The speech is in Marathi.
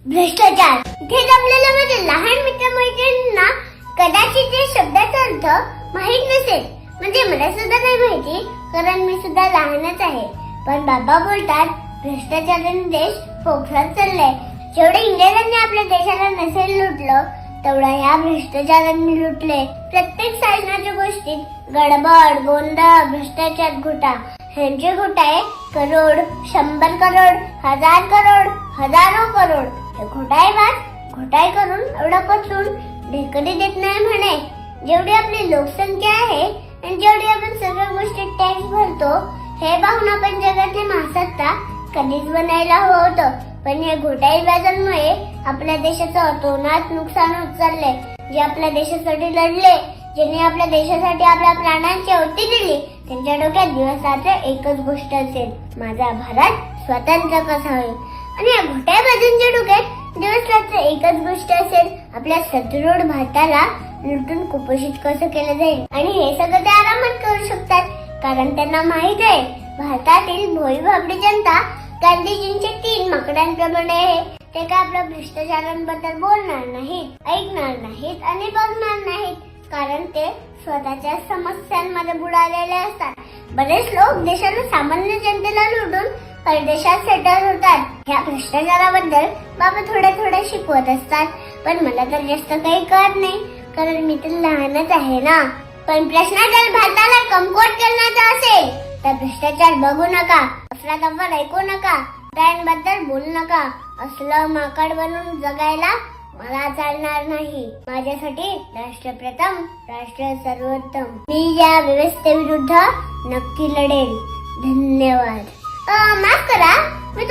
भ्रष्टाचार. इथे जमलेल्या माझ्या लहान मित्रमैत्रिणींना कदाचित या शब्दाचा अर्थ माहित नसेल. म्हणजे मला सुद्धा नाही माहिती, कारण मी सुद्धा लहानच आहे. पण बाबा बोलतात भ्रष्टाचाराने देश पोखरात चाललाय. जेवढे इंग्रजांनी आपल्या देशाला नसेल लुटलं तेवढा या भ्रष्टाचारांनी लुटले. प्रत्येक शासनाच्या गोष्टीत गडबड, गोंधळ, भ्रष्टाचार, घोटाळा. ह्यांचे घोटाळे करोड, 100 करोड, 1000 करोड, हजारो करोड. हे घोटाळे करून एवढा पचून ढेकडी देत नाही म्हणे. जेवढी आपली लोकसंख्या आहे आणि जेवढी आपण सगळ्या गोष्टी टॅक्स भरतो, हे पाहून आपण जगातले महासत्ता कधीच बनायला हवं होतं. पण या घोटाळेबाजांमुळे आपल्या देशाचं अतोनात नुकसान होत चाललंय. जे आपल्या देशासाठी लढले, ज्यांनी आपल्या देशासाठी आपल्या प्राणांची आहुती दिली, त्यांच्या डोक्यात दिवस रात्र एकच गोष्ट असेल, माझा भारत स्वतंत्र कसा होईल. आणि या घोटाळेबाजांच्या डोक्यात दिवस रात्र एकच गोष्ट असेल, आपल्या सदृढ भारताला लुटून कुपोषित कसं केलं जाईल. आणि हे सगळं ते आरामात करू शकतात, कारण त्यांना माहित आहे भारतातील भोळी भाबडी जनता गांधीजींच्या 3 माकडांप्रमाणे आहे. ते काय आपल्या भ्रष्टाचारांबद्दल बोलणार नाहीत, ऐकणार नाहीत आणि बघणार नाहीत, कारण ते स्वतःच्या समस्यांमध्ये बुडालेले असतात. बरेच लोक देशाला सामान्य जनतेला लुटून परदेशात सेटल होतात. ह्या भ्रष्टाचाराबद्दल बाबा थोड्या शिकवत असतात, पण मला तर जास्त काही कळत नाही, कारण मी तर लहानच आहे ना. पण प्रश्न जर भारताला कमकुवत करण्याचा असेल तर भ्रष्टाचार बघू नका, अफरातफर ऐकू नका, बद्दल बोलू नका. असलं माकड बनून जगायला मला चालणार नाही. माझ्यासाठी राष्ट्र प्रथम, राष्ट्र सर्वोत्तम. मी या व्यवस्थेविरुद्ध नक्की लढेल. धन्यवाद. माफ करा, मी